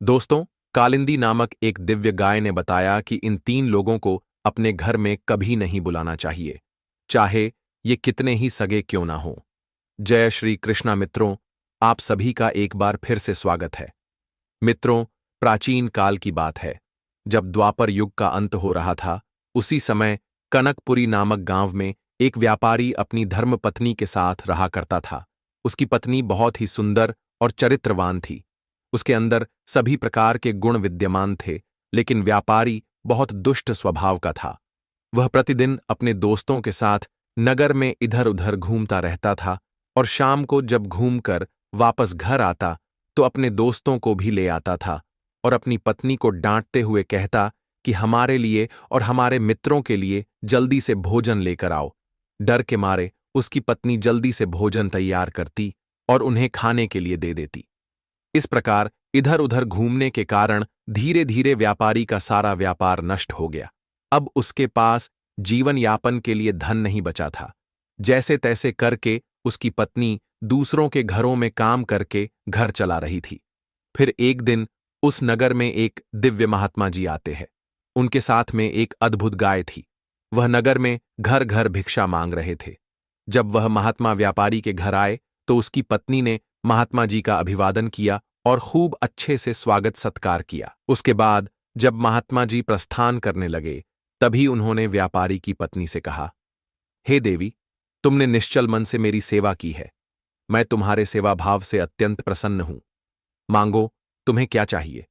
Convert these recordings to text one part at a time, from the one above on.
दोस्तों, कालिंदी नामक एक दिव्य गाय ने बताया कि इन 3 लोगों को अपने घर में कभी नहीं बुलाना चाहिए, चाहे ये कितने ही सगे क्यों ना हों। जय श्री कृष्णा मित्रों, आप सभी का एक बार फिर से स्वागत है। मित्रों, प्राचीन काल की बात है, जब द्वापर युग का अंत हो रहा था। उसी समय कनकपुरी नामक गांव में एक व्यापारी अपनी धर्मपत्नी के साथ रहा करता था। उसकी पत्नी बहुत ही सुंदर और चरित्रवान थी। उसके अंदर सभी प्रकार के गुण विद्यमान थे, लेकिन व्यापारी बहुत दुष्ट स्वभाव का था। वह प्रतिदिन अपने दोस्तों के साथ नगर में इधर उधर घूमता रहता था और शाम को जब घूमकर वापस घर आता तो अपने दोस्तों को भी ले आता था और अपनी पत्नी को डांटते हुए कहता कि हमारे लिए और हमारे मित्रों के लिए जल्दी से भोजन लेकर आओ। डर के मारे उसकी पत्नी जल्दी से भोजन तैयार करती और उन्हें खाने के लिए दे देती। इस प्रकार इधर उधर घूमने के कारण धीरे धीरे व्यापारी का सारा व्यापार नष्ट हो गया। अब उसके पास जीवन यापन के लिए धन नहीं बचा था। जैसे तैसे करके उसकी पत्नी दूसरों के घरों में काम करके घर चला रही थी। फिर एक दिन उस नगर में एक दिव्य महात्मा जी आते हैं। उनके साथ में एक अद्भुत गाय थी। वह नगर में घर घर भिक्षा मांग रहे थे। जब वह महात्मा व्यापारी के घर आए तो उसकी पत्नी ने महात्मा जी का अभिवादन किया और खूब अच्छे से स्वागत सत्कार किया। उसके बाद जब महात्मा जी प्रस्थान करने लगे, तभी उन्होंने व्यापारी की पत्नी से कहा, हे देवी, तुमने निश्चल मन से मेरी सेवा की है। मैं तुम्हारे सेवा भाव से अत्यंत प्रसन्न हूं। मांगो, तुम्हें क्या चाहिए।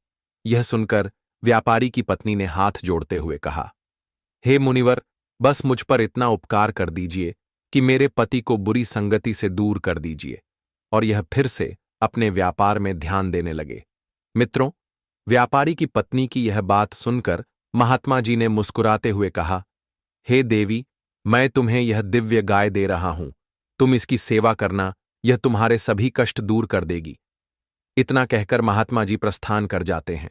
यह सुनकर व्यापारी की पत्नी ने हाथ जोड़ते हुए कहा, हे मुनिवर, बस मुझ पर इतना उपकार कर दीजिए कि मेरे पति को बुरी संगति से दूर कर दीजिए और यह फिर से अपने व्यापार में ध्यान देने लगे। मित्रों, व्यापारी की पत्नी की यह बात सुनकर महात्मा जी ने मुस्कुराते हुए कहा, हे देवी, मैं तुम्हें यह दिव्य गाय दे रहा हूं। तुम इसकी सेवा करना, यह तुम्हारे सभी कष्ट दूर कर देगी। इतना कहकर महात्मा जी प्रस्थान कर जाते हैं।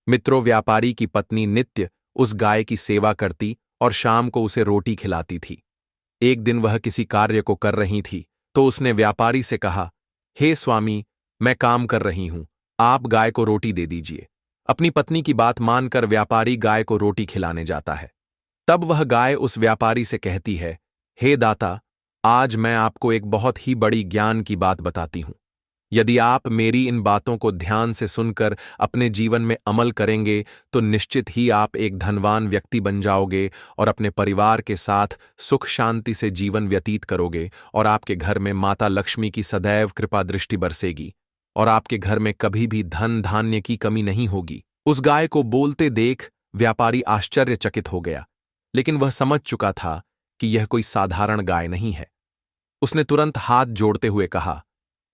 मित्रों, व्यापारी की पत्नी नित्य उस गाय की सेवा करती और शाम को उसे रोटी खिलाती थी। एक दिन वह किसी कार्य को कर रही थी तो उसने व्यापारी से कहा, हे स्वामी, मैं काम कर रही हूं, आप गाय को रोटी दे दीजिए। अपनी पत्नी की बात मानकर व्यापारी गाय को रोटी खिलाने जाता है। तब वह गाय उस व्यापारी से कहती है, हे दाता, आज मैं आपको एक बहुत ही बड़ी ज्ञान की बात बताती हूं। यदि आप मेरी इन बातों को ध्यान से सुनकर अपने जीवन में अमल करेंगे तो निश्चित ही आप एक धनवान व्यक्ति बन जाओगे और अपने परिवार के साथ सुख शांति से जीवन व्यतीत करोगे और आपके घर में माता लक्ष्मी की सदैव कृपा दृष्टि बरसेगी और आपके घर में कभी भी धन धान्य की कमी नहीं होगी। उस गाय को बोलते देख व्यापारी आश्चर्यचकित हो गया, लेकिन वह समझ चुका था कि यह कोई साधारण गाय नहीं है। उसने तुरंत हाथ जोड़ते हुए कहा,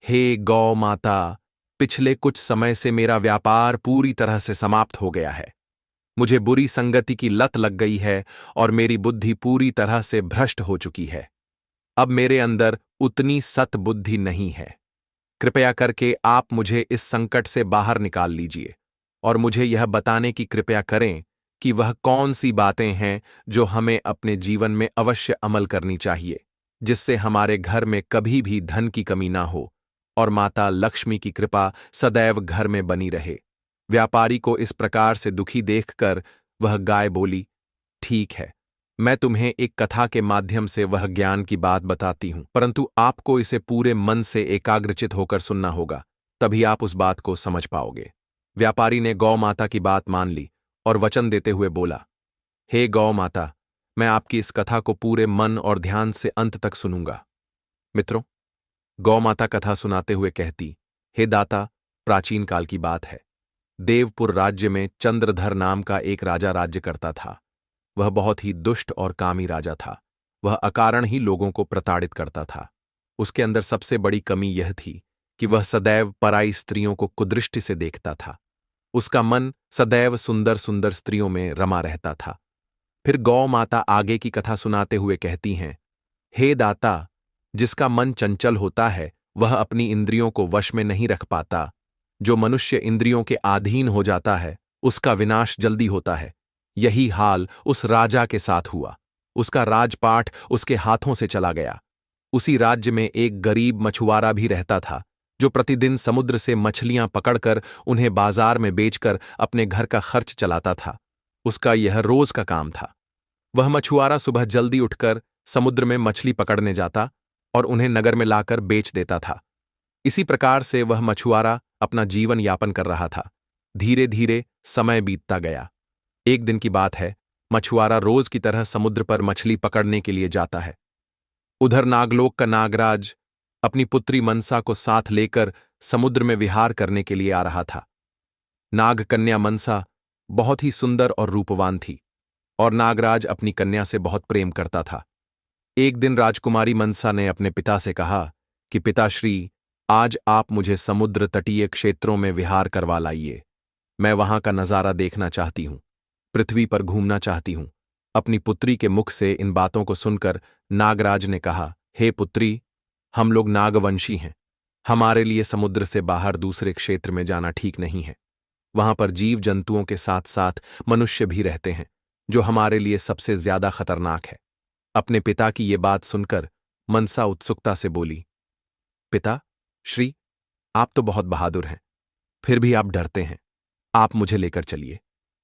हे गौ माता, पिछले कुछ समय से मेरा व्यापार पूरी तरह से समाप्त हो गया है। मुझे बुरी संगति की लत लग गई है और मेरी बुद्धि पूरी तरह से भ्रष्ट हो चुकी है। अब मेरे अंदर उतनी सत बुद्धि नहीं है। कृपया करके आप मुझे इस संकट से बाहर निकाल लीजिए और मुझे यह बताने की कृपया करें कि वह कौन सी बातें हैं जो हमें अपने जीवन में अवश्य अमल करनी चाहिए, जिससे हमारे घर में कभी भी धन की कमी ना हो और माता लक्ष्मी की कृपा सदैव घर में बनी रहे। व्यापारी को इस प्रकार से दुखी देखकर वह गाय बोली, ठीक है, मैं तुम्हें एक कथा के माध्यम से वह ज्ञान की बात बताती हूं, परंतु आपको इसे पूरे मन से एकाग्रचित होकर सुनना होगा, तभी आप उस बात को समझ पाओगे। व्यापारी ने गौ माता की बात मान ली और वचन देते हुए बोला, हे गौ माता, मैं आपकी इस कथा को पूरे मन और ध्यान से अंत तक सुनूंगा। मित्रों, गौ माता कथा सुनाते हुए कहती, हे दाता, प्राचीन काल की बात है। देवपुर राज्य में चंद्रधर नाम का एक राजा राज्य करता था। वह बहुत ही दुष्ट और कामी राजा था। वह अकारण ही लोगों को प्रताड़ित करता था। उसके अंदर सबसे बड़ी कमी यह थी कि वह सदैव पराई स्त्रियों को कुदृष्टि से देखता था। उसका मन सदैव सुंदर सुंदर स्त्रियों में रमा रहता था। फिर गौ माता आगे की कथा सुनाते हुए कहती हैं, हे दाता, जिसका मन चंचल होता है वह अपनी इंद्रियों को वश में नहीं रख पाता। जो मनुष्य इंद्रियों के अधीन हो जाता है उसका विनाश जल्दी होता है। यही हाल उस राजा के साथ हुआ। उसका राजपाट उसके हाथों से चला गया। उसी राज्य में एक गरीब मछुआरा भी रहता था जो प्रतिदिन समुद्र से मछलियां पकड़कर उन्हें बाजार में बेचकर अपने घर का खर्च चलाता था। उसका यह रोज का काम था। वह मछुआरा सुबह जल्दी उठकर समुद्र में मछली पकड़ने जाता और उन्हें नगर में लाकर बेच देता था। इसी प्रकार से वह मछुआरा अपना जीवन यापन कर रहा था। धीरे धीरे समय बीतता गया। एक दिन की बात है, मछुआरा रोज की तरह समुद्र पर मछली पकड़ने के लिए जाता है। उधर नागलोक का नागराज अपनी पुत्री मनसा को साथ लेकर समुद्र में विहार करने के लिए आ रहा था। नाग कन्या मनसा बहुत ही सुंदर और रूपवान थी और नागराज अपनी कन्या से बहुत प्रेम करता था। एक दिन राजकुमारी मनसा ने अपने पिता से कहा कि पिताश्री, आज आप मुझे समुद्र तटीय क्षेत्रों में विहार करवा लाइए। मैं वहां का नजारा देखना चाहती हूं, पृथ्वी पर घूमना चाहती हूं। अपनी पुत्री के मुख से इन बातों को सुनकर नागराज ने कहा, हे पुत्री, हम लोग नागवंशी हैं। हमारे लिए समुद्र से बाहर दूसरे क्षेत्र में जाना ठीक नहीं है। वहां पर जीव जंतुओं के साथ साथ मनुष्य भी रहते हैं, जो हमारे लिए सबसे ज्यादा खतरनाक है। अपने पिता की ये बात सुनकर मनसा उत्सुकता से बोली, पिता श्री, आप तो बहुत बहादुर हैं, फिर भी आप डरते हैं। आप मुझे लेकर चलिए,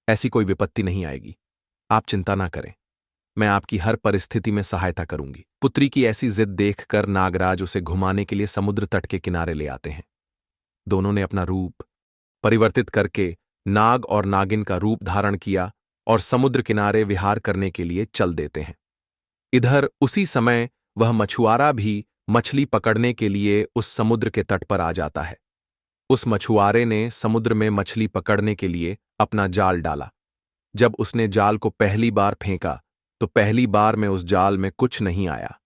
ऐसी कोई विपत्ति नहीं आएगी। आप चिंता ना करें, मैं आपकी हर परिस्थिति में सहायता करूंगी। पुत्री की ऐसी जिद देखकर नागराज उसे घुमाने के लिए समुद्र तट के किनारे ले आते हैं। दोनों ने अपना रूप परिवर्तित करके नाग और नागिन का रूप धारण किया और समुद्र किनारे विहार करने के लिए चल देते हैं। इधर उसी समय वह मछुआरा भी मछली पकड़ने के लिए उस समुद्र के तट पर आ जाता है। उस मछुआरे ने समुद्र में मछली पकड़ने के लिए अपना जाल डाला। जब उसने जाल को पहली बार फेंका तो पहली बार में उस जाल में कुछ नहीं आया।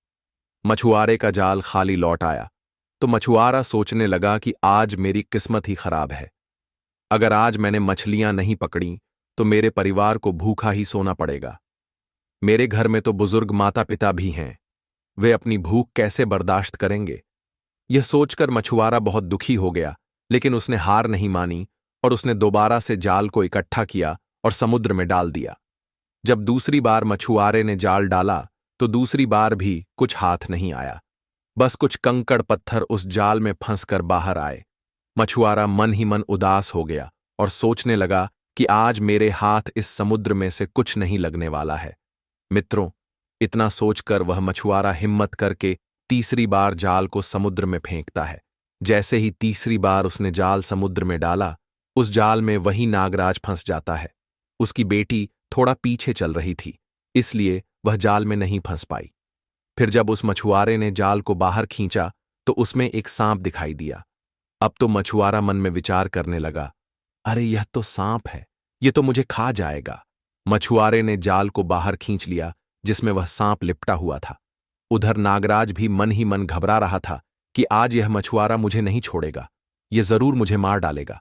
मछुआरे का जाल खाली लौट आया तो मछुआरा सोचने लगा कि आज मेरी किस्मत ही खराब है। अगर आज मैंने मछलियां नहीं पकड़ी तो मेरे परिवार को भूखा ही सोना पड़ेगा। मेरे घर में तो बुजुर्ग माता पिता भी हैं, वे अपनी भूख कैसे बर्दाश्त करेंगे। यह सोचकर मछुआरा बहुत दुखी हो गया, लेकिन उसने हार नहीं मानी और उसने दोबारा से जाल को इकट्ठा किया और समुद्र में डाल दिया। जब दूसरी बार मछुआरे ने जाल डाला तो दूसरी बार भी कुछ हाथ नहीं आया। बस कुछ कंकड़ पत्थर उस जाल में फंसकर बाहर आए। मछुआरा मन ही मन उदास हो गया और सोचने लगा कि आज मेरे हाथ इस समुद्र में से कुछ नहीं लगने वाला है। मित्रों, इतना सोचकर वह मछुआरा हिम्मत करके तीसरी बार जाल को समुद्र में फेंकता है। जैसे ही तीसरी बार उसने जाल समुद्र में डाला, उस जाल में वही नागराज फंस जाता है। उसकी बेटी थोड़ा पीछे चल रही थी, इसलिए वह जाल में नहीं फंस पाई। फिर जब उस मछुआरे ने जाल को बाहर खींचा तो उसमें एक सांप दिखाई दिया। अब तो मछुआरा मन में विचार करने लगा, अरे यह तो सांप है, ये तो मुझे खा जाएगा। मछुआरे ने जाल को बाहर खींच लिया जिसमें वह सांप लिपटा हुआ था। उधर नागराज भी मन ही मन घबरा रहा था कि आज यह मछुआरा मुझे नहीं छोड़ेगा, ये जरूर मुझे मार डालेगा।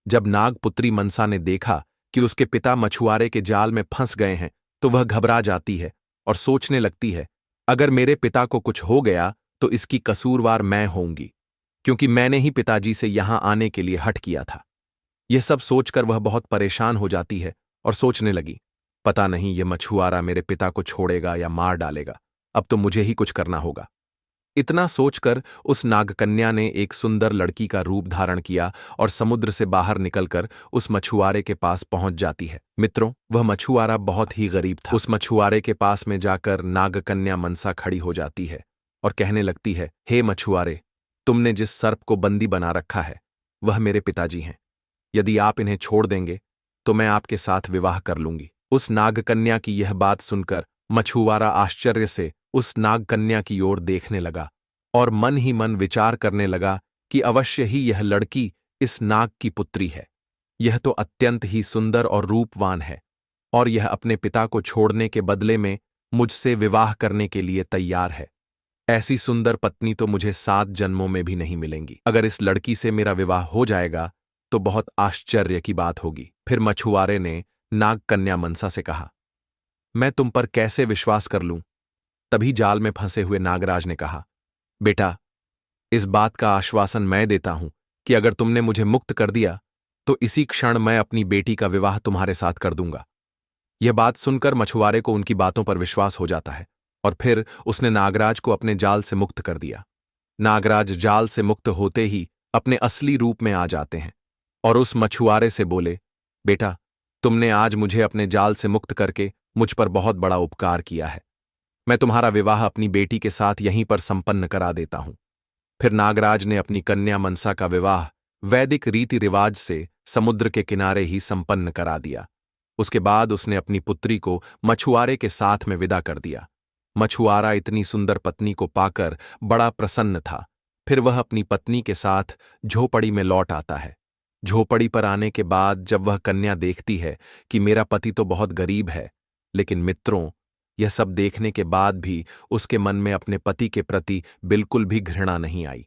जब नागपुत्री मनसा ने देखा कि उसके पिता मछुआरे के जाल में फंस गए हैं तो वह घबरा जाती है और सोचने लगती है, अगर मेरे पिता को कुछ हो गया तो इसकी कसूरवार मैं होऊंगी, क्योंकि मैंने ही पिताजी से यहां आने के लिए हठ किया था। यह सब सोचकर वह बहुत परेशान हो जाती है और सोचने लगी, पता नहीं यह मछुआरा मेरे पिता को छोड़ेगा या मार डालेगा, अब तो मुझे ही कुछ करना होगा। इतना सोचकर उस नागकन्या ने एक सुंदर लड़की का रूप धारण किया और समुद्र से बाहर निकलकर उस मछुआरे के पास पहुंच जाती है। मित्रों, वह मछुआरा बहुत ही गरीब था। उस मछुआरे के पास में जाकर नागकन्या मनसा खड़ी हो जाती है और कहने लगती है, हे मछुआरे, तुमने जिस सर्प को बंदी बना रखा है वह मेरे पिताजी हैं। यदि आप इन्हें छोड़ देंगे तो मैं आपके साथ विवाह कर लूंगी। उस नागकन्या की यह बात सुनकर मछुआरा आश्चर्य से उस नागकन्या की ओर देखने लगा और मन ही मन विचार करने लगा कि अवश्य ही यह लड़की इस नाग की पुत्री है। यह तो अत्यंत ही सुंदर और रूपवान है और यह अपने पिता को छोड़ने के बदले में मुझसे विवाह करने के लिए तैयार है। ऐसी सुंदर पत्नी तो मुझे 7 जन्मों में भी नहीं मिलेंगी। अगर इस लड़की से मेरा विवाह हो जाएगा तो बहुत आश्चर्य की बात होगी। फिर मछुआरे ने नागकन्या मनसा से कहा, मैं तुम पर कैसे विश्वास कर लूं? तभी जाल में फंसे हुए नागराज ने कहा, बेटा, इस बात का आश्वासन मैं देता हूं कि अगर तुमने मुझे मुक्त कर दिया तो इसी क्षण मैं अपनी बेटी का विवाह तुम्हारे साथ कर दूंगा। यह बात सुनकर मछुआरे को उनकी बातों पर विश्वास हो जाता है और फिर उसने नागराज को अपने जाल से मुक्त कर दिया। नागराज जाल से मुक्त होते ही अपने असली रूप में आ जाते हैं और उस मछुआरे से बोले, बेटा, तुमने आज मुझे अपने जाल से मुक्त करके मुझ पर बहुत बड़ा उपकार किया है। मैं तुम्हारा विवाह अपनी बेटी के साथ यहीं पर संपन्न करा देता हूं। फिर नागराज ने अपनी कन्या मनसा का विवाह वैदिक रीति रिवाज से समुद्र के किनारे ही संपन्न करा दिया। उसके बाद उसने अपनी पुत्री को मछुआरे के साथ में विदा कर दिया। मछुआरा इतनी सुंदर पत्नी को पाकर बड़ा प्रसन्न था। फिर वह अपनी पत्नी के साथ झोपड़ी में लौट आता है। झोपड़ी पर आने के बाद जब वह कन्या देखती है कि मेरा पति तो बहुत गरीब है, लेकिन मित्रों, यह सब देखने के बाद भी उसके मन में अपने पति के प्रति बिल्कुल भी घृणा नहीं आई।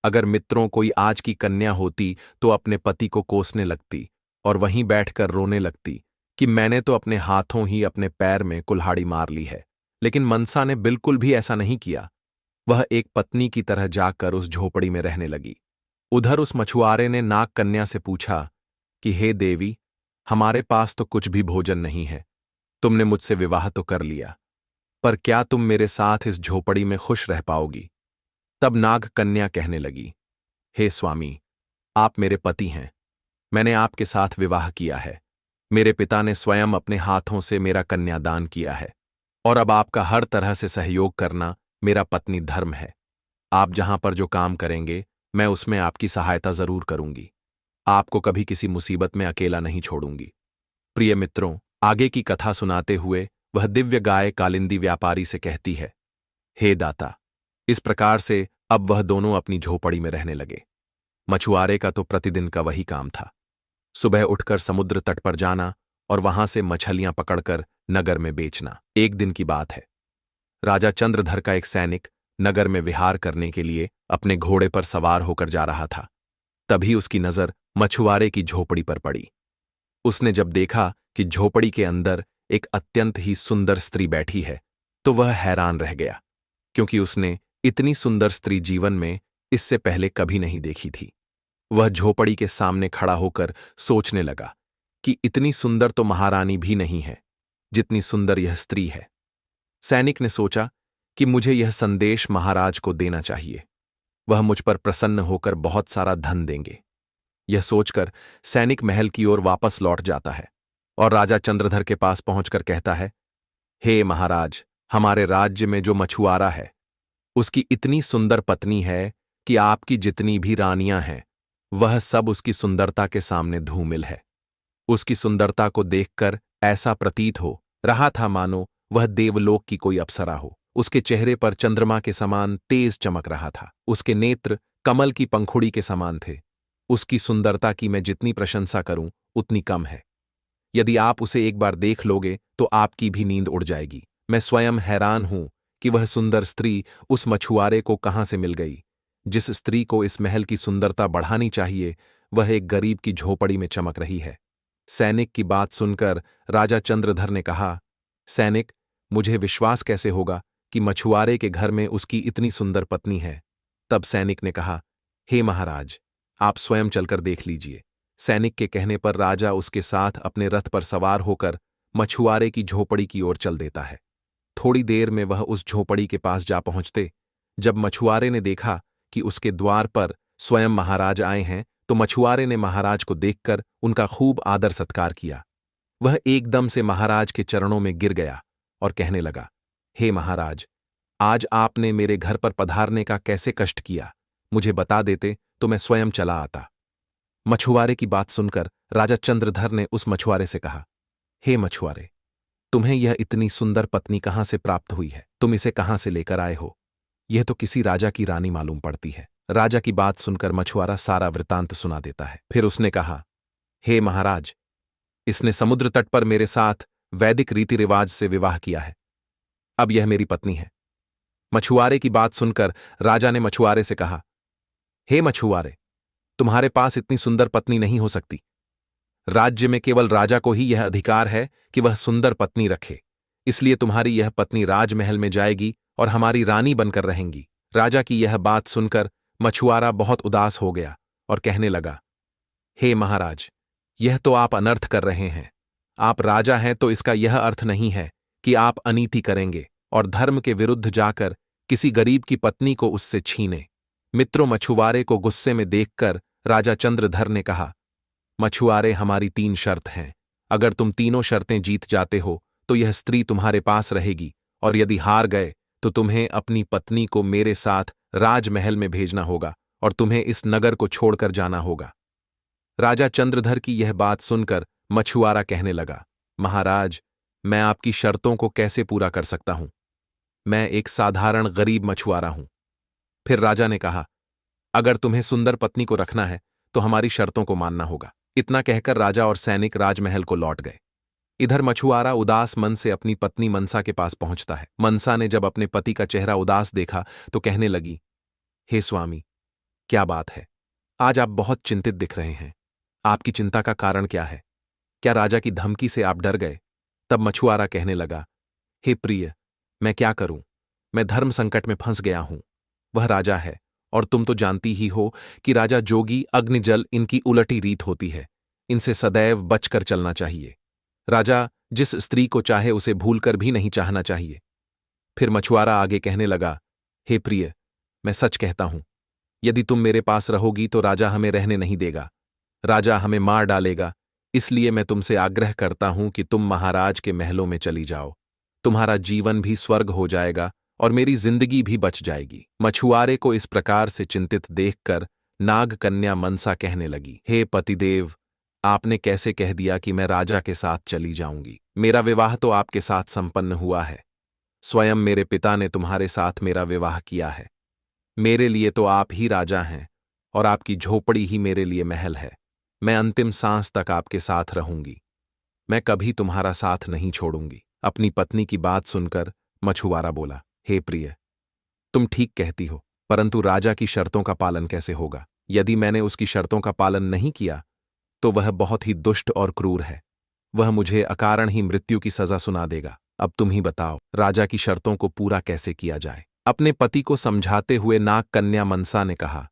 अगर मित्रों कोई आज की कन्या होती तो अपने पति को कोसने लगती और वहीं बैठकर रोने लगती कि मैंने तो अपने हाथों ही अपने पैर में कुल्हाड़ी मार ली है। लेकिन मनसा ने बिल्कुल भी ऐसा नहीं किया। वह एक पत्नी की तरह जाकर उस झोपड़ी में रहने लगी। उधर उस मछुआरे ने नाग कन्या से पूछा कि हे देवी, हमारे पास तो कुछ भी भोजन नहीं है। तुमने मुझसे विवाह तो कर लिया, पर क्या तुम मेरे साथ इस झोपड़ी में खुश रह पाओगी? तब नाग कन्या कहने लगी, हे स्वामी, आप मेरे पति हैं। मैंने आपके साथ विवाह किया है। मेरे पिता ने स्वयं अपने हाथों से मेरा कन्यादान किया है और अब आपका हर तरह से सहयोग करना मेरा पत्नी धर्म है। आप जहां पर जो काम करेंगे मैं उसमें आपकी सहायता जरूर करूंगी। आपको कभी किसी मुसीबत में अकेला नहीं छोड़ूंगी। प्रिय मित्रों, आगे की कथा सुनाते हुए वह दिव्य गाय कालिंदी व्यापारी से कहती है, हे दाता। इस प्रकार से अब वह दोनों अपनी झोपड़ी में रहने लगे। मछुआरे का तो प्रतिदिन का वही काम था, सुबह उठकर समुद्र तट पर जाना और वहां से मछलियां पकड़कर नगर में बेचना। एक दिन की बात है, राजा चंद्रधर का एक सैनिक नगर में विहार करने के लिए अपने घोड़े पर सवार होकर जा रहा था। तभी उसकी नजर मछुआरे की झोपड़ी पर पड़ी। उसने जब देखा कि झोपड़ी के अंदर एक अत्यंत ही सुंदर स्त्री बैठी है तो वह हैरान रह गया, क्योंकि उसने इतनी सुंदर स्त्री जीवन में इससे पहले कभी नहीं देखी थी। वह झोपड़ी के सामने खड़ा होकर सोचने लगा कि इतनी सुंदर तो महारानी भी नहीं है जितनी सुंदर यह स्त्री है। सैनिक ने सोचा कि मुझे यह संदेश महाराज को देना चाहिए। वह मुझ पर प्रसन्न होकर बहुत सारा धन देंगे। यह सोचकर सैनिक महल की ओर वापस लौट जाता है और राजा चंद्रधर के पास पहुंचकर कहता है, हे महाराज, हमारे राज्य में जो मछुआरा है उसकी इतनी सुंदर पत्नी है कि आपकी जितनी भी रानियां हैं वह सब उसकी सुंदरता के सामने धूमिल है। उसकी सुंदरता को देखकर ऐसा प्रतीत हो रहा था मानो वह देवलोक की कोई अप्सरा हो। उसके चेहरे पर चंद्रमा के समान तेज चमक रहा था। उसके नेत्र कमल की पंखुड़ी के समान थे। उसकी सुंदरता की मैं जितनी प्रशंसा करूं उतनी कम है। यदि आप उसे एक बार देख लोगे तो आपकी भी नींद उड़ जाएगी। मैं स्वयं हैरान हूं कि वह सुंदर स्त्री उस मछुआरे को कहां से मिल गई। जिस स्त्री को इस महल की सुंदरता बढ़ानी चाहिए वह एक गरीब की झोपड़ी में चमक रही है। सैनिक की बात सुनकर राजा चंद्रधर ने कहा, सैनिक, मुझे विश्वास कैसे होगा कि मछुआरे के घर में उसकी इतनी सुंदर पत्नी है। तब सैनिक ने कहा, हे महाराज, आप स्वयं चलकर देख लीजिए। सैनिक के कहने पर राजा उसके साथ अपने रथ पर सवार होकर मछुआरे की झोपड़ी की ओर चल देता है। थोड़ी देर में वह उस झोपड़ी के पास जा पहुंचते। जब मछुआरे ने देखा कि उसके द्वार पर स्वयं महाराज आए हैं तो मछुआरे ने महाराज को देखकर उनका खूब आदर सत्कार किया। वह एकदम से महाराज के चरणों में गिर गया और कहने लगा, हे महाराज, आज आपने मेरे घर पर पधारने का कैसे कष्ट किया? मुझे बता देते तो मैं स्वयं चला आता। मछुआरे की बात सुनकर राजा चंद्रधर ने उस मछुआरे से कहा, हे मछुआरे, तुम्हें यह इतनी सुंदर पत्नी कहां से प्राप्त हुई है? तुम इसे कहां से लेकर आए हो? यह तो किसी राजा की रानी मालूम पड़ती है। राजा की बात सुनकर मछुआरा सारा वृतांत सुना देता है। फिर उसने कहा, हे महाराज, इसने समुद्र तट पर मेरे साथ वैदिक रीति रिवाज से विवाह किया है। अब यह मेरी पत्नी है। मछुआरे की बात सुनकर राजा ने मछुआरे से कहा, हे मछुआरे, तुम्हारे पास इतनी सुंदर पत्नी नहीं हो सकती। राज्य में केवल राजा को ही यह अधिकार है कि वह सुंदर पत्नी रखे, इसलिए तुम्हारी यह पत्नी राजमहल में जाएगी और हमारी रानी बनकर रहेंगी। राजा की यह बात सुनकर मछुआरा बहुत उदास हो गया और कहने लगा, हे महाराज, यह तो आप अनर्थ कर रहे हैं। आप राजा हैं तो इसका यह अर्थ नहीं है कि आप अनीति करेंगे और धर्म के विरुद्ध जाकर किसी गरीब की पत्नी को उससे छीने। मित्रों, मछुआरे को गुस्से में देखकर राजा चंद्रधर ने कहा, मछुआरे, हमारी 3 शर्त हैं। अगर तुम तीनों शर्तें जीत जाते हो तो यह स्त्री तुम्हारे पास रहेगी, और यदि हार गए तो तुम्हें अपनी पत्नी को मेरे साथ राजमहल में भेजना होगा और तुम्हें इस नगर को छोड़कर जाना होगा। राजा चंद्रधर की यह बात सुनकर मछुआरा कहने लगा, महाराज, मैं आपकी शर्तों को कैसे पूरा कर सकता हूं? मैं एक साधारण गरीब मछुआरा हूं। फिर राजा ने कहा, अगर तुम्हें सुंदर पत्नी को रखना है तो हमारी शर्तों को मानना होगा। इतना कहकर राजा और सैनिक राजमहल को लौट गए। इधर मछुआरा उदास मन से अपनी पत्नी मनसा के पास पहुंचता है। मनसा ने जब अपने पति का चेहरा उदास देखा तो कहने लगी, हे स्वामी, क्या बात है? आज आप बहुत चिंतित दिख रहे हैं। आपकी चिंता का कारण क्या है? क्या राजा की धमकी से आप डर गए? तब मछुआरा कहने लगा, हे प्रिय, मैं क्या करूं? मैं धर्म संकट में फंस गया हूं। वह राजा है और तुम तो जानती ही हो कि राजा जोगी अग्निजल इनकी उलटी रीत होती है। इनसे सदैव बचकर चलना चाहिए। राजा जिस स्त्री को चाहे उसे भूलकर भी नहीं चाहना चाहिए। फिर मछुआरा आगे कहने लगा, हे प्रिय, मैं सच कहता हूं, यदि तुम मेरे पास रहोगी तो राजा हमें रहने नहीं देगा। राजा हमें मार डालेगा। इसलिए मैं तुमसे आग्रह करता हूं कि तुम महाराज के महलों में चली जाओ। तुम्हारा जीवन भी स्वर्ग हो जाएगा और मेरी जिंदगी भी बच जाएगी। मछुआरे को इस प्रकार से चिंतित देखकर नाग कन्या मनसा कहने लगी, हे पतिदेव, आपने कैसे कह दिया कि मैं राजा के साथ चली जाऊंगी? मेरा विवाह तो आपके साथ संपन्न हुआ है। स्वयं मेरे पिता ने तुम्हारे साथ मेरा विवाह किया है। मेरे लिए तो आप ही राजा हैं और आपकी झोपड़ी ही मेरे लिए महल है। मैं अंतिम सांस तक आपके साथ रहूंगी। मैं कभी तुम्हारा साथ नहीं छोड़ूंगी। अपनी पत्नी की बात सुनकर मछुआरा बोला, हे प्रिय, तुम ठीक कहती हो, परंतु राजा की शर्तों का पालन कैसे होगा? यदि मैंने उसकी शर्तों का पालन नहीं किया तो वह बहुत ही दुष्ट और क्रूर है। वह मुझे अकारण ही मृत्यु की सजा सुना देगा। अब तुम ही बताओ, राजा की शर्तों को पूरा कैसे किया जाए? अपने पति को समझाते हुए नाग कन्या मनसा ने कहा,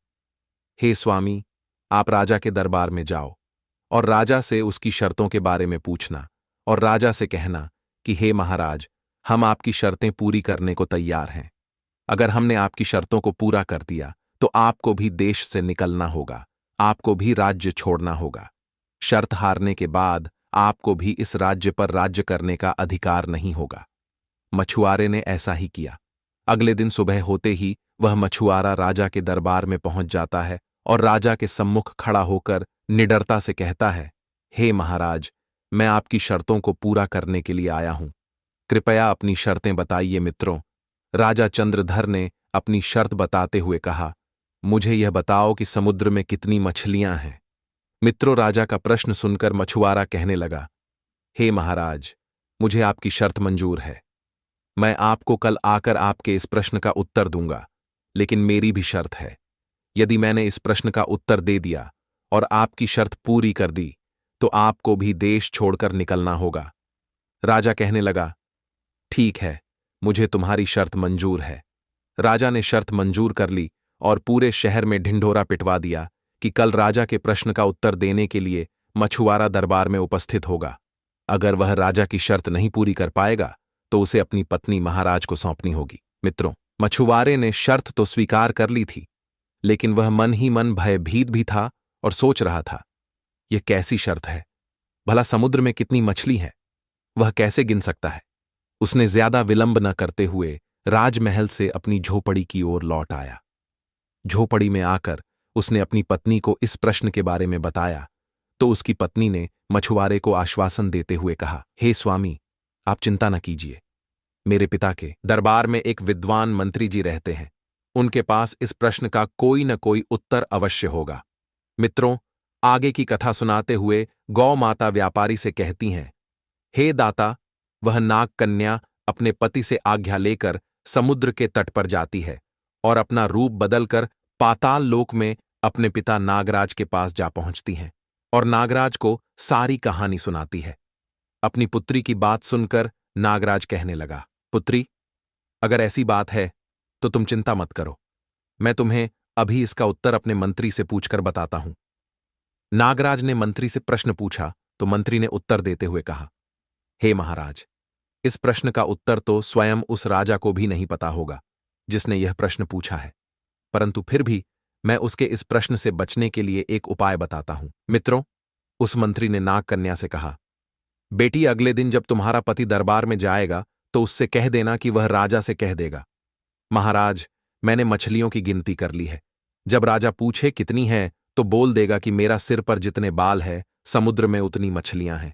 हे स्वामी, आप राजा के दरबार में जाओ और राजा से उसकी शर्तों के बारे में पूछना और राजा से कहना कि हे महाराज, हम आपकी शर्तें पूरी करने को तैयार हैं। अगर हमने आपकी शर्तों को पूरा कर दिया तो आपको भी देश से निकलना होगा, आपको भी राज्य छोड़ना होगा। शर्त हारने के बाद आपको भी इस राज्य पर राज्य करने का अधिकार नहीं होगा। मछुआरे ने ऐसा ही किया। अगले दिन सुबह होते ही वह मछुआरा राजा के दरबार में पहुंच जाता है और राजा के सम्मुख खड़ा होकर निडरता से कहता है, हे महाराज, मैं आपकी शर्तों को पूरा करने के लिए आया हूं। कृपया अपनी शर्तें बताइए। मित्रों, राजा चंद्रधर ने अपनी शर्त बताते हुए कहा, मुझे यह बताओ कि समुद्र में कितनी मछलियां हैं? मित्रों, राजा का प्रश्न सुनकर मछुआरा कहने लगा, हे महाराज, मुझे आपकी शर्त मंजूर है। मैं आपको कल आकर आपके इस प्रश्न का उत्तर दूंगा, लेकिन मेरी भी शर्त है। यदि मैंने इस प्रश्न का उत्तर दे दिया और आपकी शर्त पूरी कर दी तो आपको भी देश छोड़कर निकलना होगा। राजा कहने लगा, ठीक है, मुझे तुम्हारी शर्त मंजूर है। राजा ने शर्त मंजूर कर ली और पूरे शहर में ढिंढोरा पिटवा दिया कि कल राजा के प्रश्न का उत्तर देने के लिए मछुआरा दरबार में उपस्थित होगा। अगर वह राजा की शर्त नहीं पूरी कर पाएगा तो उसे अपनी पत्नी महाराज को सौंपनी होगी। मित्रों, मछुआरे ने शर्त तो स्वीकार कर ली थी, लेकिन वह मन ही मन भयभीत भी था और सोच रहा था, यह कैसी शर्त है? भला समुद्र में कितनी मछली है, वह कैसे गिन सकता है? उसने ज्यादा विलंब न करते हुए राजमहल से अपनी झोपड़ी की ओर लौट आया। झोपड़ी में आकर उसने अपनी पत्नी को इस प्रश्न के बारे में बताया तो उसकी पत्नी ने मछुआरे को आश्वासन देते हुए कहा, हे स्वामी, आप चिंता न कीजिए। मेरे पिता के दरबार में एक विद्वान मंत्री जी रहते हैं। उनके पास इस प्रश्न का कोई न कोई उत्तर अवश्य होगा। मित्रों, आगे की कथा सुनाते हुए गौ माता व्यापारी से कहती हैं, हे दाता, वह नाग कन्या अपने पति से आज्ञा लेकर समुद्र के तट पर जाती है और अपना रूप बदलकर पाताल लोक में अपने पिता नागराज के पास जा पहुंचती हैं और नागराज को सारी कहानी सुनाती है। अपनी पुत्री की बात सुनकर नागराज कहने लगा, पुत्री, अगर ऐसी बात है तो तुम चिंता मत करो। मैं तुम्हें अभी इसका उत्तर अपने मंत्री से पूछकर बताता हूं। नागराज ने मंत्री से प्रश्न पूछा तो मंत्री ने उत्तर देते हुए कहा, हे महाराज, इस प्रश्न का उत्तर तो स्वयं उस राजा को भी नहीं पता होगा जिसने यह प्रश्न पूछा है, परंतु फिर भी मैं उसके इस प्रश्न से बचने के लिए एक उपाय बताता हूं। मित्रों, उस मंत्री ने नाग कन्या से कहा, बेटी, अगले दिन जब तुम्हारा पति दरबार में जाएगा तो उससे कह देना कि वह राजा से कह देगा, महाराज, मैंने मछलियों की गिनती कर ली है। जब राजा पूछे कितनी है तो बोल देगा कि मेरा सिर पर जितने बाल है समुद्र में उतनी मछलियां हैं।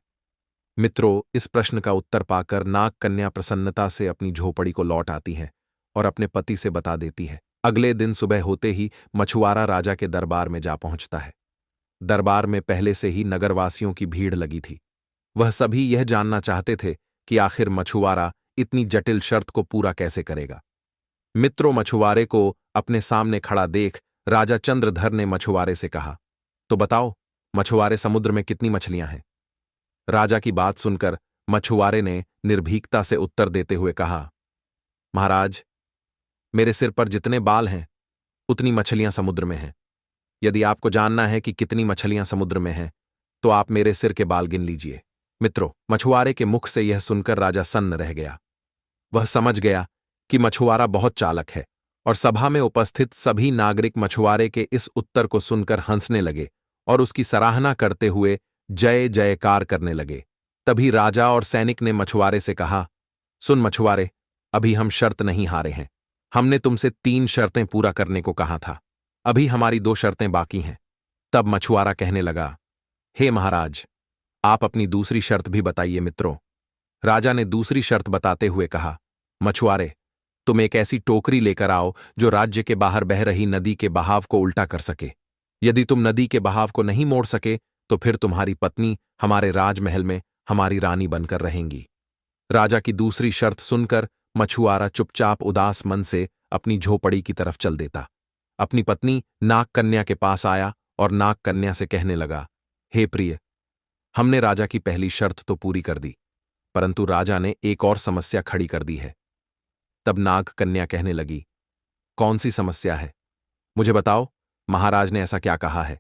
मित्रों, इस प्रश्न का उत्तर पाकर नाग कन्या प्रसन्नता से अपनी झोपड़ी को लौट आती है और अपने पति से बता देती है। अगले दिन सुबह होते ही मछुआरा राजा के दरबार में जा पहुंचता है। दरबार में पहले से ही नगरवासियों की भीड़ लगी थी। वह सभी यह जानना चाहते थे कि आखिर मछुआरा इतनी जटिल शर्त को पूरा कैसे करेगा। मित्रों, मछुआरे को अपने सामने खड़ा देख राजा चंद्रधर ने मछुआरे से कहा, तो बताओ मछुआरे, समुद्र में कितनी मछलियां हैं? राजा की बात सुनकर मछुआरे ने निर्भीकता से उत्तर देते हुए कहा, महाराज, मेरे सिर पर जितने बाल हैं उतनी मछलियां समुद्र में हैं। यदि आपको जानना है कि कितनी मछलियां समुद्र में हैं तो आप मेरे सिर के बाल गिन लीजिए। मित्रों, मछुआरे के मुख से यह सुनकर राजा सन्न रह गया। वह समझ गया कि मछुआरा बहुत चालाक है और सभा में उपस्थित सभी नागरिक मछुआरे के इस उत्तर को सुनकर हंसने लगे और उसकी सराहना करते हुए जय जयकार करने लगे। तभी राजा और सैनिक ने मछुआरे से कहा, सुन मछुआरे, अभी हम शर्त नहीं हारे हैं। हमने तुमसे 3 शर्तें पूरा करने को कहा था। अभी हमारी 2 शर्तें बाकी हैं। तब मछुआरा कहने लगा, हे महाराज, आप अपनी दूसरी शर्त भी बताइए। मित्रों, राजा ने दूसरी शर्त बताते हुए कहा, मछुआरे, तुम एक ऐसी टोकरी लेकर आओ जो राज्य के बाहर बह रही नदी के बहाव को उल्टा कर सके। यदि तुम नदी के बहाव को नहीं मोड़ सके तो फिर तुम्हारी पत्नी हमारे राजमहल में हमारी रानी बनकर रहेंगी। राजा की दूसरी शर्त सुनकर मछुआरा चुपचाप उदास मन से अपनी झोपड़ी की तरफ चल देता। अपनी पत्नी नाग कन्या के पास आया और नाग कन्या से कहने लगा, हे प्रिय, हमने राजा की पहली शर्त तो पूरी कर दी, परंतु राजा ने एक और समस्या खड़ी कर दी है। तब नाग कन्या कहने लगी, कौन सी समस्या है? मुझे बताओ, महाराज ने ऐसा क्या कहा है?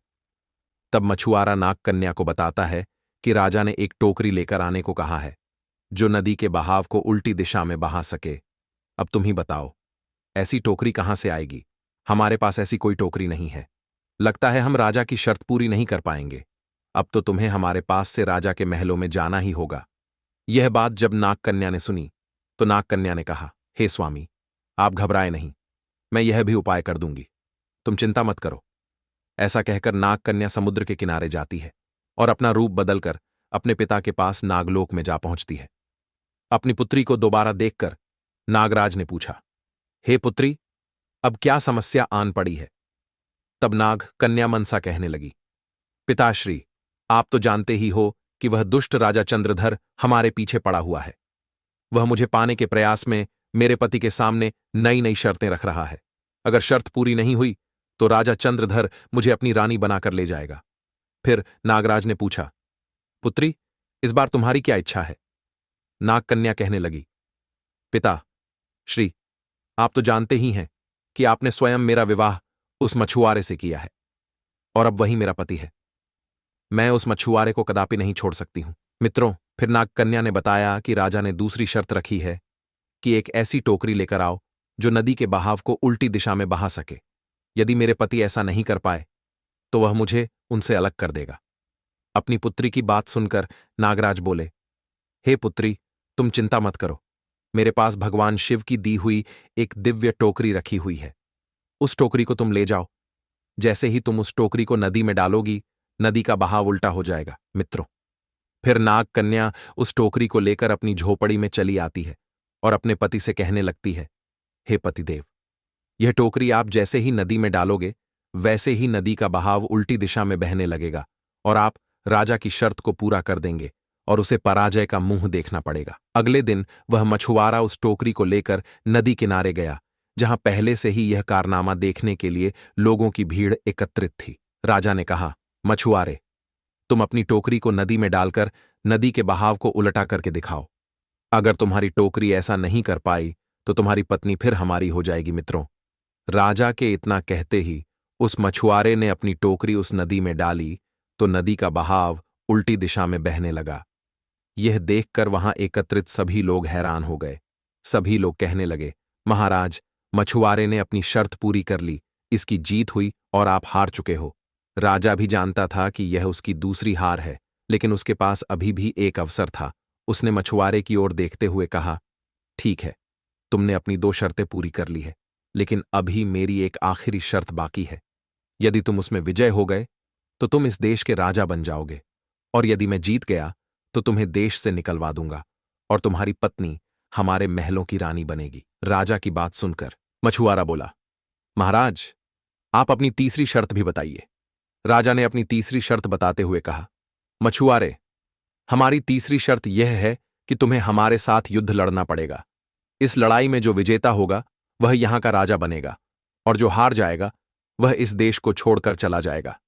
तब मछुआरा नाग कन्या को बताता है कि राजा ने एक टोकरी लेकर आने को कहा है जो नदी के बहाव को उल्टी दिशा में बहा सके। अब तुम ही बताओ, ऐसी टोकरी कहां से आएगी? हमारे पास ऐसी कोई टोकरी नहीं है। लगता है हम राजा की शर्त पूरी नहीं कर पाएंगे। अब तो तुम्हें हमारे पास से राजा के महलों में जाना ही होगा। यह बात जब नाग कन्या ने सुनी तो नाग कन्या ने कहा, हे स्वामी, आप घबराए नहीं, मैं यह भी उपाय कर दूंगी, तुम चिंता मत करो। ऐसा कहकर नाग कन्या समुद्र के किनारे जाती है और अपना रूप बदलकर अपने पिता के पास नागलोक में जा पहुंचती है। अपनी पुत्री को दोबारा देखकर नागराज ने पूछा, हे पुत्री, अब क्या समस्या आन पड़ी है? तब नाग कन्या मनसा कहने लगी, पिताश्री, आप तो जानते ही हो कि वह दुष्ट राजा चंद्रधर हमारे पीछे पड़ा हुआ है। वह मुझे पाने के प्रयास में मेरे पति के सामने नई नई शर्तें रख रहा है। अगर शर्त पूरी नहीं हुई तो राजा चंद्रधर मुझे अपनी रानी बनाकर ले जाएगा। फिर नागराज ने पूछा, पुत्री, इस बार तुम्हारी क्या इच्छा है? नाग कन्या कहने लगी, पिता श्री, आप तो जानते ही हैं कि आपने स्वयं मेरा विवाह उस मछुआरे से किया है और अब वही मेरा पति है। मैं उस मछुआरे को कदापि नहीं छोड़ सकती हूं। मित्रों, फिर नाग कन्या ने बताया कि राजा ने दूसरी शर्त रखी है कि एक ऐसी टोकरी लेकर आओ जो नदी के बहाव को उल्टी दिशा में बहा सके। यदि मेरे पति ऐसा नहीं कर पाए तो वह मुझे उनसे अलग कर देगा। अपनी पुत्री की बात सुनकर नागराज बोले, हे पुत्री, तुम चिंता मत करो, मेरे पास भगवान शिव की दी हुई एक दिव्य टोकरी रखी हुई है। उस टोकरी को तुम ले जाओ। जैसे ही तुम उस टोकरी को नदी में डालोगी, नदी का बहाव उल्टा हो जाएगा। मित्रों, फिर नाग कन्या उस टोकरी को लेकर अपनी झोपड़ी में चली आती है और अपने पति से कहने लगती है, हे पतिदेव, यह टोकरी आप जैसे ही नदी में डालोगे वैसे ही नदी का बहाव उल्टी दिशा में बहने लगेगा और आप राजा की शर्त को पूरा कर देंगे और उसे पराजय का मुंह देखना पड़ेगा। अगले दिन वह मछुआरा उस टोकरी को लेकर नदी किनारे गया जहां पहले से ही यह कारनामा देखने के लिए लोगों की भीड़ एकत्रित थी। राजा ने कहा, मछुआरे, तुम अपनी टोकरी को नदी में डालकर नदी के बहाव को उलटा करके दिखाओ। अगर तुम्हारी टोकरी ऐसा नहीं कर पाई तो तुम्हारी पत्नी फिर हमारी हो जाएगी। मित्रों, राजा के इतना कहते ही उस मछुआरे ने अपनी टोकरी उस नदी में डाली तो नदी का बहाव उल्टी दिशा में बहने लगा। यह देखकर वहां एकत्रित सभी लोग हैरान हो गए। सभी लोग कहने लगे, महाराज, मछुआरे ने अपनी शर्त पूरी कर ली, इसकी जीत हुई और आप हार चुके हो। राजा भी जानता था कि यह उसकी दूसरी हार है, लेकिन उसके पास अभी भी एक अवसर था। उसने मछुआरे की ओर देखते हुए कहा, ठीक है, तुमने अपनी 2 शर्तें पूरी कर ली है, लेकिन अभी मेरी एक आखिरी शर्त बाकी है। यदि तुम उसमें विजय हो गए तो तुम इस देश के राजा बन जाओगे, और यदि मैं जीत गया तो तुम्हें देश से निकलवा दूंगा और तुम्हारी पत्नी हमारे महलों की रानी बनेगी। राजा की बात सुनकर मछुआरा बोला, महाराज, आप अपनी तीसरी शर्त भी बताइए। राजा ने अपनी तीसरी शर्त बताते हुए कहा, मछुआरे, हमारी तीसरी शर्त यह है कि तुम्हें हमारे साथ युद्ध लड़ना पड़ेगा। इस लड़ाई में जो विजेता होगा वह यहां का राजा बनेगा, और जो हार जाएगा वह इस देश को छोड़कर चला जाएगा।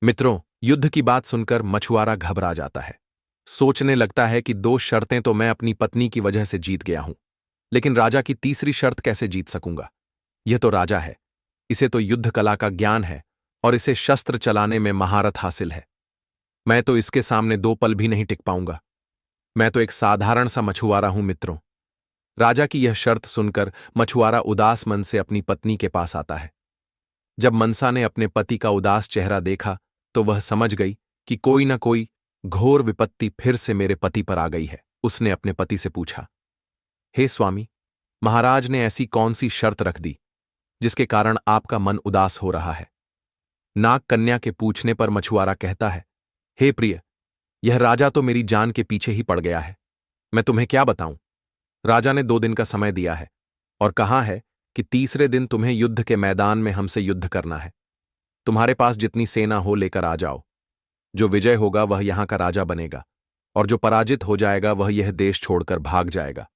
मित्रों, युद्ध की बात सुनकर मछुआरा घबरा जाता है। सोचने लगता है कि 2 शर्तें तो मैं अपनी पत्नी की वजह से जीत गया हूं, लेकिन राजा की तीसरी शर्त कैसे जीत सकूंगा? यह तो राजा है, इसे तो युद्ध कला का ज्ञान है और इसे शस्त्र चलाने में महारत हासिल है। मैं तो इसके सामने 2 पल भी नहीं टिक पाऊंगा। मैं तो एक साधारण सा मछुआरा हूं। मित्रों, राजा की यह शर्त सुनकर मछुआरा उदास मन से अपनी पत्नी के पास आता है। जब मनसा ने अपने पति का उदास चेहरा देखा तो वह समझ गई कि कोई न कोई घोर विपत्ति फिर से मेरे पति पर आ गई है। उसने अपने पति से पूछा, हे स्वामी, महाराज ने ऐसी कौन सी शर्त रख दी जिसके कारण आपका मन उदास हो रहा है? नाग कन्या के पूछने पर मछुआरा कहता है, हे प्रिय, यह राजा तो मेरी जान के पीछे ही पड़ गया है। मैं तुम्हें क्या बताऊं? राजा ने 2 दिन का समय दिया है और कहा है कि तीसरे दिन तुम्हें युद्ध के मैदान में हमसे युद्ध करना है। तुम्हारे पास जितनी सेना हो लेकर आ जाओ। जो विजय होगा वह यहां का राजा बनेगा, और जो पराजित हो जाएगा वह यह देश छोड़कर भाग जाएगा।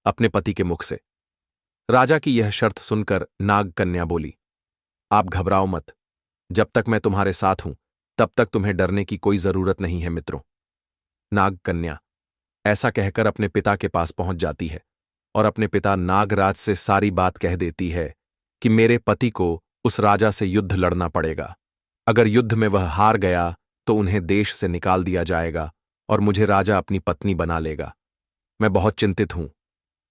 अपने पति के मुख से राजा की यह शर्त सुनकर नाग कन्या बोली, आप घबराओ मत। जब तक मैं तुम्हारे साथ हूं तब तक तुम्हें डरने की कोई जरूरत नहीं है। मित्रों, नाग कन्या ऐसा कहकर अपने पिता के पास पहुंच जाती है और अपने पिता नागराज से सारी बात कह देती है कि मेरे पति को उस राजा से युद्ध लड़ना पड़ेगा। अगर युद्ध में वह हार गया तो उन्हें देश से निकाल दिया जाएगा और मुझे राजा अपनी पत्नी बना लेगा। मैं बहुत चिंतित हूं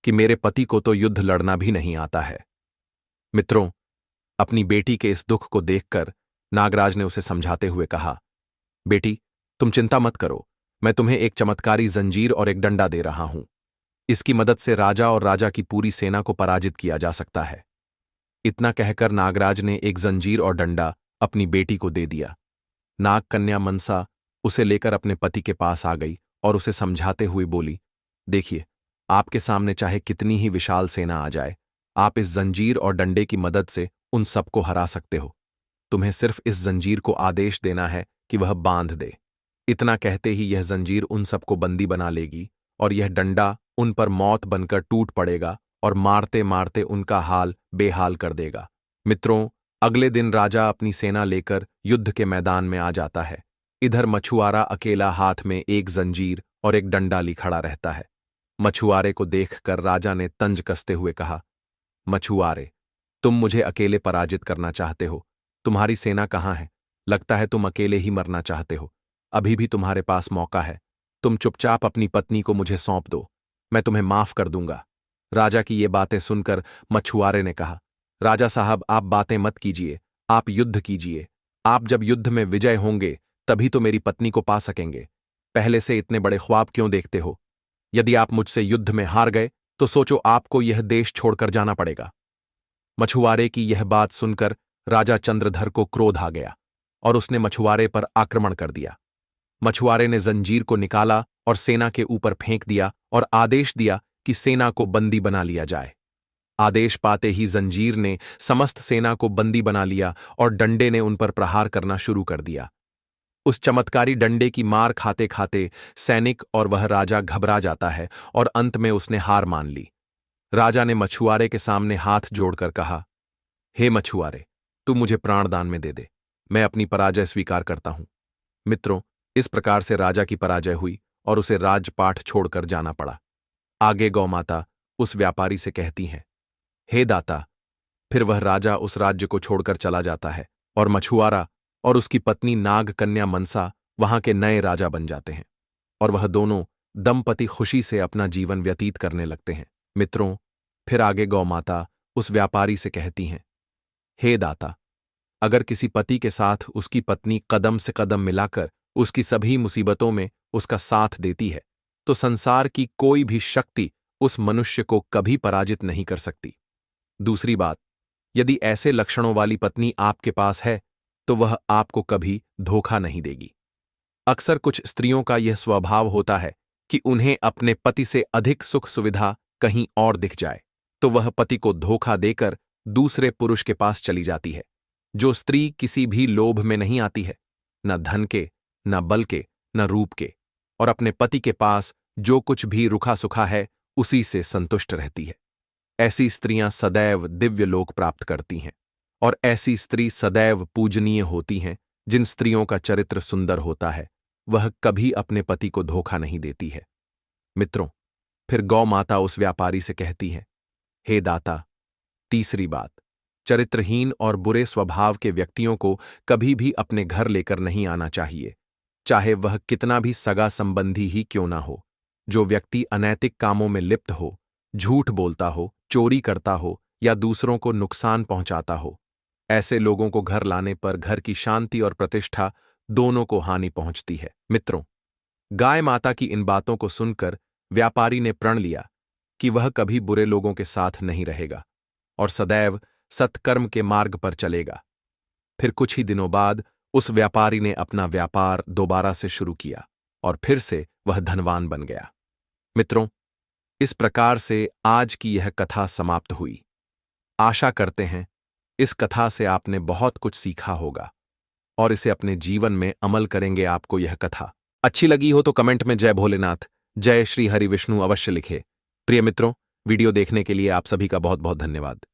कि मेरे पति को तो युद्ध लड़ना भी नहीं आता है। मित्रों, अपनी बेटी के इस दुख को देखकर नागराज ने उसे समझाते हुए कहा, बेटी, तुम चिंता मत करो। मैं तुम्हें एक चमत्कारी जंजीर और एक डंडा दे रहा हूं। इसकी मदद से राजा और राजा की पूरी सेना को पराजित किया जा सकता है। इतना कहकर नागराज ने एक जंजीर और डंडा अपनी बेटी को दे दिया। नाग कन्या मनसा उसे लेकर अपने पति के पास आ गई और उसे समझाते हुए बोली, देखिए, आपके सामने चाहे कितनी ही विशाल सेना आ जाए, आप इस जंजीर और डंडे की मदद से उन सबको हरा सकते हो। तुम्हें सिर्फ इस जंजीर को आदेश देना है कि वह बांध दे। इतना कहते ही यह जंजीर उन सबको बंदी बना लेगी और यह डंडा उन पर मौत बनकर टूट पड़ेगा और मारते मारते उनका हाल बेहाल कर देगा। मित्रों, अगले दिन राजा अपनी सेना लेकर युद्ध के मैदान में आ जाता है। इधर मछुआरा अकेला हाथ में एक जंजीर और एक डंडा ली खड़ा रहता है। मछुआरे को देखकर राजा ने तंज कसते हुए कहा, मछुआरे, तुम मुझे अकेले पराजित करना चाहते हो। तुम्हारी सेना कहाँ है? लगता है तुम अकेले ही मरना चाहते हो। अभी भी तुम्हारे पास मौका है। तुम चुपचाप अपनी पत्नी को मुझे सौंप दो, मैं तुम्हें माफ कर दूंगा। राजा की ये बातें सुनकर मछुआरे ने कहा, राजा साहब, आप बातें मत कीजिए, आप युद्ध कीजिए। आप जब युद्ध में विजय होंगे तभी तो मेरी पत्नी को पा सकेंगे। पहले से इतने बड़े ख्वाब क्यों देखते हो? यदि आप मुझसे युद्ध में हार गए तो सोचो आपको यह देश छोड़कर जाना पड़ेगा। मछुआरे की यह बात सुनकर राजा चंद्रधर को क्रोध आ गया और उसने मछुआरे पर आक्रमण कर दिया। मछुआरे ने जंजीर को निकाला और सेना के ऊपर फेंक दिया और आदेश दिया कि सेना को बंदी बना लिया जाए। आदेश पाते ही जंजीर ने समस्त सेना को बंदी बना लिया और डंडे ने उन पर प्रहार करना शुरू कर दिया। उस चमत्कारी डंडे की मार खाते खाते सैनिक और वह राजा घबरा जाता है और अंत में उसने हार मान ली। राजा ने मछुआरे के सामने हाथ जोड़कर कहा, हे मछुआरे, तू मुझे प्राणदान में दे दे। मैं अपनी पराजय स्वीकार करता हूं। मित्रों, इस प्रकार से राजा की पराजय हुई और उसे राजपाट छोड़कर जाना पड़ा। आगे गौमाता उस व्यापारी से कहती हैं, हे दाता। फिर वह राजा उस राज्य को छोड़कर चला जाता है और मछुआरा और उसकी पत्नी नाग कन्या मनसा वहां के नए राजा बन जाते हैं और वह दोनों दंपति खुशी से अपना जीवन व्यतीत करने लगते हैं। मित्रों, फिर आगे गौमाता उस व्यापारी से कहती हैं, हे दाता, अगर किसी पति के साथ उसकी पत्नी कदम से कदम मिलाकर उसकी सभी मुसीबतों में उसका साथ देती है, तो संसार की कोई भी शक्ति उस मनुष्य को कभी पराजित नहीं कर सकती। दूसरी बात, यदि ऐसे लक्षणों वाली पत्नी आपके पास है, तो वह आपको कभी धोखा नहीं देगी। अक्सर कुछ स्त्रियों का यह स्वभाव होता है कि उन्हें अपने पति से अधिक सुख सुविधा कहीं और दिख जाए, तो वह पति को धोखा देकर दूसरे पुरुष के पास चली जाती है। जो स्त्री किसी भी लोभ में नहीं आती है, न धन के, न बल के, न रूप के, और अपने पति के पास जो कुछ भी रुखा सुखा है उसी से संतुष्ट रहती है, ऐसी स्त्रियां सदैव दिव्य लोक प्राप्त करती हैं। और ऐसी स्त्री सदैव पूजनीय होती हैं। जिन स्त्रियों का चरित्र सुंदर होता है, वह कभी अपने पति को धोखा नहीं देती है। मित्रों, फिर गौ माता उस व्यापारी से कहती है, हे दाता, तीसरी बात, चरित्रहीन और बुरे स्वभाव के व्यक्तियों को कभी भी अपने घर लेकर नहीं आना चाहिए, चाहे वह कितना भी सगा संबंधी ही क्यों ना हो। जो व्यक्ति अनैतिक कामों में लिप्त हो, झूठ बोलता हो, चोरी करता हो या दूसरों को नुकसान पहुंचाता हो, ऐसे लोगों को घर लाने पर घर की शांति और प्रतिष्ठा दोनों को हानि पहुंचती है। मित्रों, गाय माता की इन बातों को सुनकर व्यापारी ने प्रण लिया कि वह कभी बुरे लोगों के साथ नहीं रहेगा और सदैव सत्कर्म के मार्ग पर चलेगा। फिर कुछ ही दिनों बाद उस व्यापारी ने अपना व्यापार दोबारा से शुरू किया और फिर से वह धनवान बन गया। मित्रों, इस प्रकार से आज की यह कथा समाप्त हुई। आशा करते हैं इस कथा से आपने बहुत कुछ सीखा होगा और इसे अपने जीवन में अमल करेंगे। आपको यह कथा अच्छी लगी हो तो कमेंट में जय भोलेनाथ, जय श्री हरि विष्णु अवश्य लिखे। प्रिय मित्रों, वीडियो देखने के लिए आप सभी का बहुत बहुत धन्यवाद।